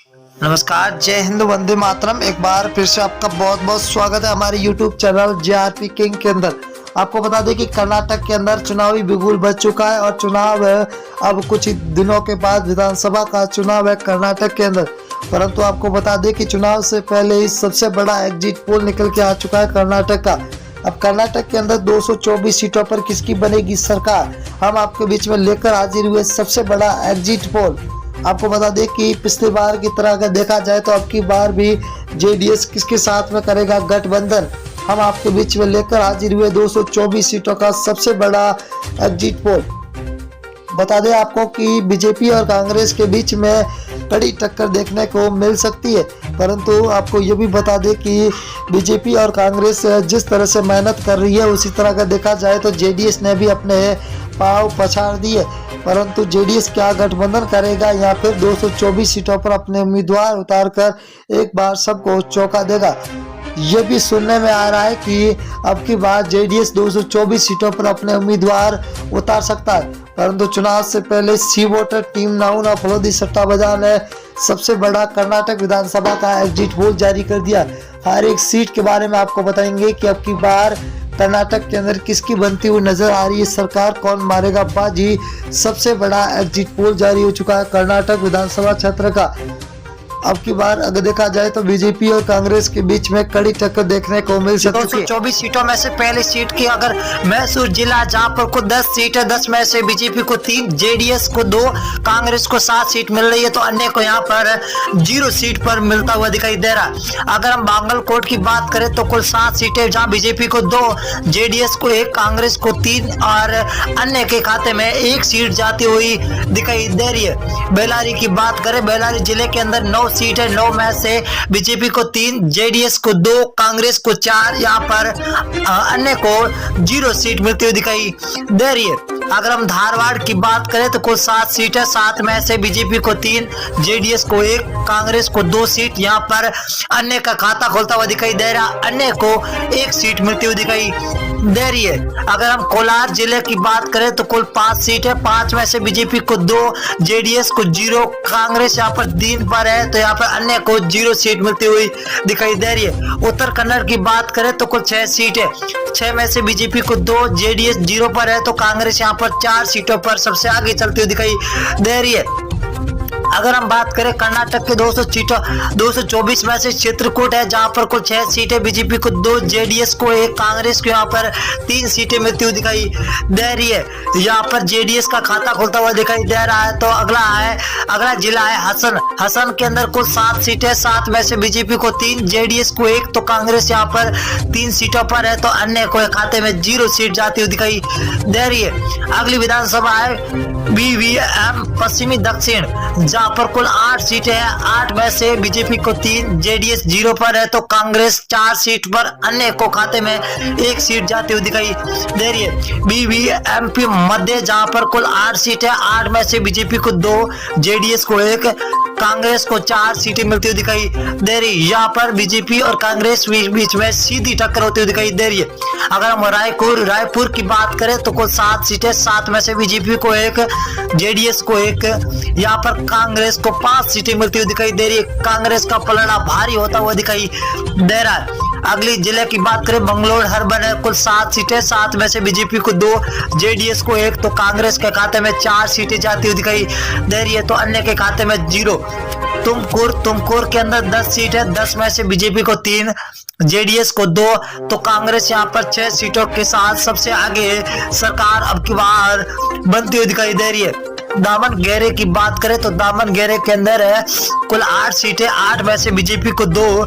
नमस्कार, जय हिंद, वंदे मातरम। एक बार फिर से आपका बहुत बहुत स्वागत है हमारे YouTube चैनल JRP किंग के अंदर। आपको बता दें कि कर्नाटक के अंदर चुनावी बिगुल बज चुका है और चुनाव है अब कुछ ही दिनों के बाद विधानसभा का चुनाव है कर्नाटक के अंदर। परंतु आपको बता दें कि चुनाव से पहले ही सबसे बड़ा एग्जिट पोल निकल के आ चुका है कर्नाटक का। अब कर्नाटक के अंदर 224 सीटों पर किसकी बनेगी सरकार, हम आपके बीच में लेकर हाजिर हुए सबसे बड़ा एग्जिट पोल। आपको बता दें कि पिछली बार की तरह अगर देखा जाए तो अब की बार भी जेडीएस किसके साथ में करेगा गठबंधन, हम आपके बीच में लेकर हाजिर हुए 224 सीटों का सबसे बड़ा एग्जिट पोल। बता दें आपको कि बीजेपी और कांग्रेस के बीच में कड़ी टक्कर देखने को मिल सकती है, परंतु आपको ये भी बता दें कि बीजेपी और कांग्रेस जिस तरह से मेहनत कर रही है उसी तरह का देखा जाए तो जेडीएस ने भी अपने पांव पछाड़ दिए। परंतु जेडीएस क्या गठबंधन करेगा या फिर 224 सीटों पर अपने उम्मीदवार उतारकर एक बार सबको चौंका देगा। ये भी सुनने में आ रहा है कि अब की बार जेडीएस 224 सीटों पर अपने उम्मीदवार उतार सकता है। परंतु चुनाव से पहले C voter team known of Phalodi सट्टा बाजार ने सबसे बड़ा कर्नाटक विधानसभा का एग्जिट पोल जारी कर दिया। हर एक सीट के बारे में आपको बताएंगे कि अब की बार कर्नाटक के अंदर किसकी बनती हुई नजर आ रही है सरकार, कौन मारेगा बाजी। सबसे बड़ा एग्जिट पोल जारी हो चुका है कर्नाटक विधानसभा क्षेत्र का। अब की बार अगर देखा जाए तो बीजेपी और कांग्रेस के बीच में कड़ी टक्कर देखने को मिल सकती है। 224 सीटों में से पहली सीट की अगर मैसूर जिला जहां पर को 10 सीट है, 10 में से बीजेपी को 3, जेडीएस को 2, कांग्रेस को 7 सीट मिल रही है, तो अन्य को यहां पर 0 सीट पर मिलता हुआ दिखाई दे रहा है। अगर हम बांगलकोट की बात करें तो कुल 7 सीटें, जहां बीजेपी को 2, जेडीएस को 1, कांग्रेस को 3 और अन्य के खाते में 1 सीट जाती हुई दिखाई दे रही है। बेल्लारी की बात करें, बेल्लारी जिले के अंदर 9 सीट है, 9 में से बीजेपी को 3, जेडीएस को 2, कांग्रेस को 4, यहाँ पर अन्य को 0 सीट मिलती हुई दिखाई दे रही है। अगर हम धारवाड़ की बात करें तो कुल 7 सीट है, 7 में से बीजेपी को 3, जेडीएस को 1, कांग्रेस को 2 सीट, यहाँ पर अन्य का खाता खोलता हुआ दिखाई दे रहा, अन्य को 1 सीट मिलती हुई दिखाई दे रही है। अगर हम कोलार जिले की बात करें तो कुल 5 सीट है, 5 में से बीजेपी को 2, जेडीएस को 0, कांग्रेस यहाँ पर 3 पर है, तो यहाँ पर अन्य को 0 सीट मिलती हुई दिखाई दे रही है। उत्तर कन्नड़ की बात करें तो कुल 6 सीट है, 6 में से बीजेपी को 2, जेडीएस 0 पर है, तो कांग्रेस यहाँ पर 4 सीटों पर सबसे आगे चलती हुई दिखाई दे रही है। अगर हम बात करें कर्नाटक के 224 में से चित्रकूट है, जहां पर कुल 6 सीटें, बीजेपी को 2, जेडीएस को 1, कांग्रेस को यहाँ पर 3 सीटें मिलती हुई दिखाई दे रही है। यहाँ पर जेडीएस का खाता खुलता हुआ दिखाई दे रहा है। तो अगला जिला है हसन के अंदर कुल 7 सीटें, 7 में से बीजेपी को 3, जेडीएस को 1, तो कांग्रेस यहाँ पर 3 सीटों पर है, तो अन्य को खाते में 0 सीट जाती हुई दिखाई दे रही है। अगली विधानसभा है BVM पश्चिमी दक्षिण, जहां पर कुल 8 सीटें हैं, 8 में से बीजेपी को 3, जेडीएस 0 पर है, तो कांग्रेस 4 सीट पर, अन्य को खाते में 1 सीट जाती हुई दिखाई दे रही है। BVMP मध्य, जहां पर कुल 8 सीटें, 8 में से बीजेपी को 2, जेडीएस को 1, कांग्रेस को 4 सीटें मिलती हुई दिखाई दे रही है। यहाँ पर बीजेपी और कांग्रेस बीच में सीधी टक्कर होती हुई दिखाई दे रही है। अगर हम रायपुर की बात करें तो कुल 7 सीटें, 7 में से बीजेपी को 1, जेडीएस को 1, यहाँ पर कांग्रेस को 5 सीटें मिलती हुई दिखाई दे रही है। कांग्रेस का पलड़ा भारी होता हुआ दिखाई दे रहा है। अगली जिले की बात करें बंगलोर हर्बन है, कुल 7 सीटें, 7 में से बीजेपी को 2, जेडीएस को 1, तो कांग्रेस के खाते में 4 सीटें जाती हुई दिखाई दे रही है, तो अन्य के खाते में 0। तुमकुर के अंदर 10 सीट है, 10 में से बीजेपी को 3, जेडीएस को 2, तो कांग्रेस यहाँ पर 6 सीटों के साथ सबसे आगे सरकार अब की बार बनती हुई दिखाई दे रही है। दामनगेरे की बात करें तो दामनगेरे के अंदर है कुल 8 सीटें, 8 में से बीजेपी को 2,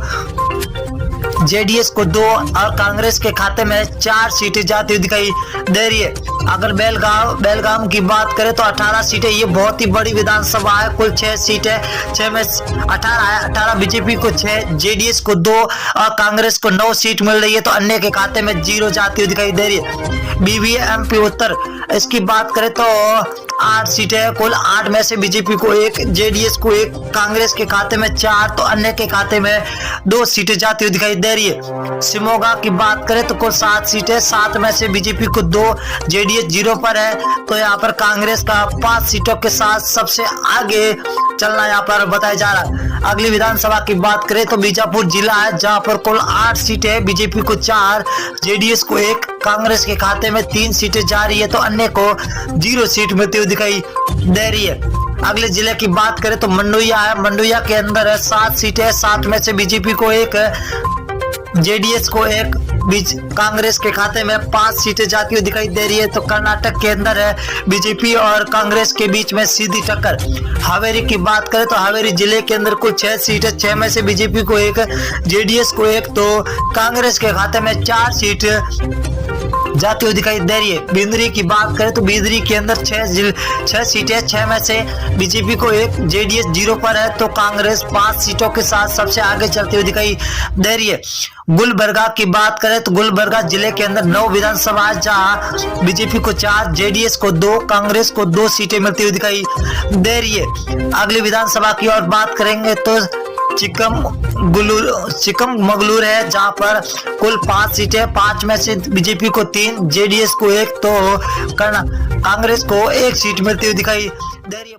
जेडीएस को 2 और कांग्रेस के खाते में 4 सीटें जाती हुई दिखाई दे रही है। अगर बेलगाम की बात करें तो 18 सीटें, ये बहुत ही बड़ी विधानसभा है, कुल 6 सीटें, 6 में 18 है, 18 बीजेपी को 6, जेडीएस को 2 और कांग्रेस को 9 सीट मिल रही है, तो अन्य के खाते में 0 जाती हुई दिखाई दे रही है। BVMP उत्तर, इसकी बात करें तो 8 सीटें, कुल 8 में से बीजेपी को 1, जेडीएस को 1, कांग्रेस के खाते में 4, तो अन्य के खाते में 2 सीटें जाती हुई दिखाई दे रही है। शिमोगा की बात करें तो कुल 7 सीटें, 7 में से बीजेपी को 2, जेडीएस 0 पर है, तो यहाँ पर कांग्रेस का 5 सीटों के साथ सबसे आगे चलना यहाँ पर बताया जा रहा है। अगली विधानसभा की बात करें तो बीजापुर जिला है, जहां पर कुल 8 सीटें है, बीजेपी को 4, जेडीएस को 1, कांग्रेस के खाते में 3 सीटें जा रही है तो अन्य को 0 सीट मिलती हुई दिखाई दे रही है। अगले जिले की बात करें तो मंडुया है, मंडुया के अंदर है 7 सीटें, 7 में से बीजेपी को 1, जेडीएस को 1, बीच कांग्रेस के खाते में 5 सीटें जाती हुई दिखाई दे रही है। तो कर्नाटक के अंदर है बीजेपी और कांग्रेस के बीच में सीधी टक्कर। हावेरी की बात करें तो हावेरी जिले के अंदर कुल 6 सीटें, 6 में से बीजेपी को 1, जेडीएस को 1, तो कांग्रेस के खाते में 4 सीट जाती हुई दिखाई दे रही है। बिंदरी की बात करें तो बिंदरी के अंदर 6 सीटें, 6 में से बीजेपी को 1, जेडीएस 0 पर है तो कांग्रेस 5 सीटों के साथ सबसे आगे चलती हुई दिखाई दे रही है। गुलबर्गा की बात करें तो गुलबर्गा जिले के अंदर 9 विधानसभा, जहां बीजेपी को 4, जेडीएस को 2, कांग्रेस को 2 सीटें मिलती हुई दिखाई दे रही है। अगली विधानसभा की और बात करेंगे तो चिकमगलूर है, जहां पर कुल 5 सीटें, 5 में से बीजेपी को 3, जेडीएस को 1, तो कांग्रेस को 1 सीट मिलती हुई दिखाई दे रही है।